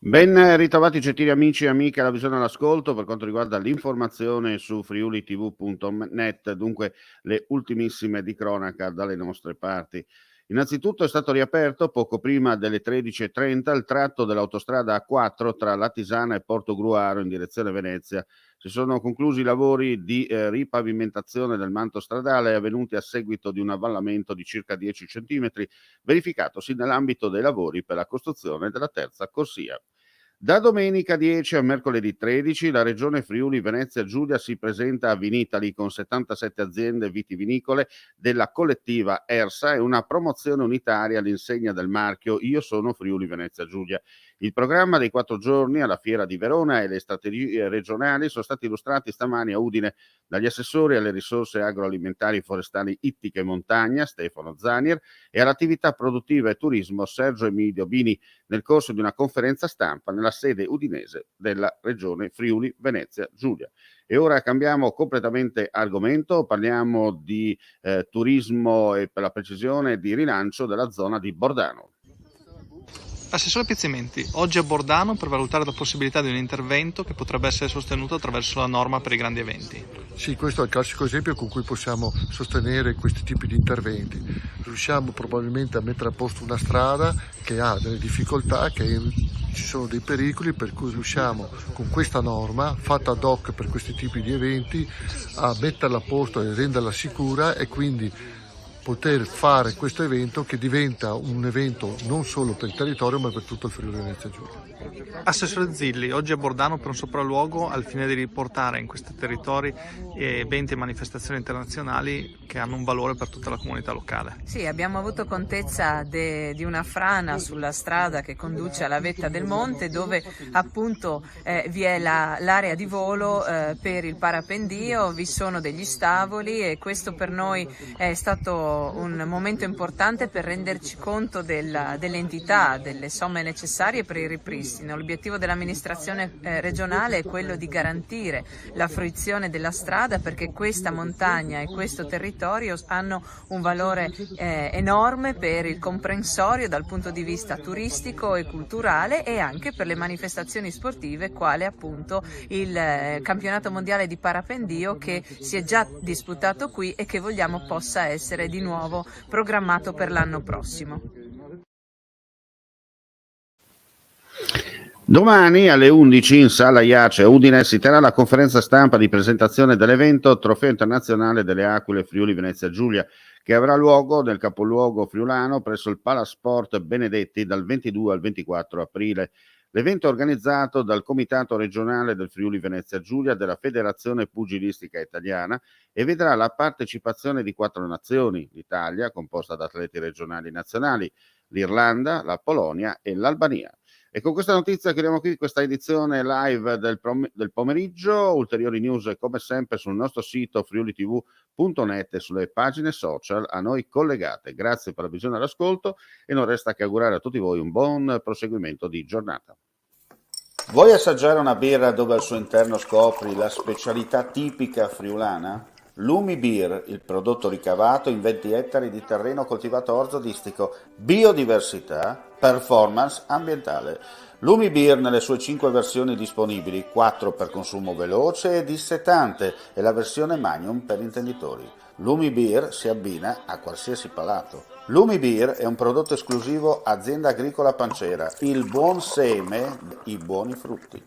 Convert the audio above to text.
Ben ritrovati gentili amici e amiche alla visione all'ascolto per quanto riguarda l'informazione su friulitv.net, dunque le ultimissime di cronaca dalle nostre parti. Innanzitutto è stato riaperto poco prima delle 13:30 il tratto dell'autostrada A4 tra Latisana e Portogruaro in direzione Venezia. Si sono conclusi i lavori di ripavimentazione del manto stradale avvenuti a seguito di un avvallamento di circa 10 centimetri verificatosi nell'ambito dei lavori per la costruzione della terza corsia. Da domenica 10 a mercoledì 13 la regione Friuli Venezia Giulia si presenta a Vinitali con 77 aziende vitivinicole della collettiva ERSA e una promozione unitaria all'insegna del marchio Io sono Friuli Venezia Giulia. Il programma dei 4 giorni alla Fiera di Verona e le strategie regionali sono stati illustrati stamani a Udine dagli assessori alle risorse agroalimentari, forestali, ittiche e montagna Stefano Zanier e all'attività produttiva e turismo Sergio Emilio Bini nel corso di una conferenza stampa nella sede udinese della regione Friuli Venezia Giulia. E ora cambiamo completamente argomento, parliamo di turismo e per la precisione di rilancio della zona di Bordano. Assessore Pizzimenti, oggi a Bordano per valutare la possibilità di un intervento che potrebbe essere sostenuto attraverso la norma per i grandi eventi. Sì, questo è il classico esempio con cui possiamo sostenere questi tipi di interventi. Riusciamo probabilmente a mettere a posto una strada che ha delle difficoltà, che ci sono dei pericoli, per cui riusciamo con questa norma fatta ad hoc per questi tipi di eventi a metterla a posto e renderla sicura e quindi poter fare questo evento che diventa un evento non solo per il territorio ma per tutto il Friuli Venezia Giulia. Assessore Zilli, oggi a Bordano per un sopralluogo al fine di riportare in questi territori eventi e manifestazioni internazionali che hanno un valore per tutta la comunità locale. Sì, abbiamo avuto contezza di una frana sulla strada che conduce alla vetta del monte dove appunto vi è l'area di volo per il parapendio, vi sono degli stavoli e questo per noi è stato un momento importante per renderci conto dell'entità, delle somme necessarie per il ripristino. L'obiettivo dell'amministrazione regionale è quello di garantire la fruizione della strada perché questa montagna e questo territorio hanno un valore enorme per il comprensorio dal punto di vista turistico e culturale e anche per le manifestazioni sportive quale appunto il campionato mondiale di parapendio che si è già disputato qui e che vogliamo possa essere di nuovo programmato per l'anno prossimo. Domani alle 11 in sala IACE a Udine si terrà la conferenza stampa di presentazione dell'evento Trofeo Internazionale delle Aquile Friuli Venezia Giulia, che avrà luogo nel capoluogo friulano presso il Palasport Benedetti dal 22 al 24 aprile. L'evento è organizzato dal Comitato regionale del Friuli Venezia Giulia della Federazione Pugilistica Italiana e vedrà la partecipazione di 4 nazioni: l'Italia, composta da atleti regionali e nazionali, l'Irlanda, la Polonia e l'Albania. E con questa notizia chiudiamo qui questa edizione live del pomeriggio. Ulteriori news come sempre sul nostro sito friulitv.net e sulle pagine social a noi collegate. Grazie per la visione e l'ascolto e non resta che augurare a tutti voi un buon proseguimento di giornata. Vuoi assaggiare una birra dove al suo interno scopri la specialità tipica friulana? Lumi Beer, il prodotto ricavato in 20 ettari di terreno coltivato orzodistico, biodiversità, performance ambientale. Lumi Beer nelle sue 5 versioni disponibili, 4 per consumo veloce e dissetante e la versione Magnum per intenditori. Lumi Beer si abbina a qualsiasi palato. Lumi Beer è un prodotto esclusivo Azienda Agricola Pancera, il buon seme, i buoni frutti.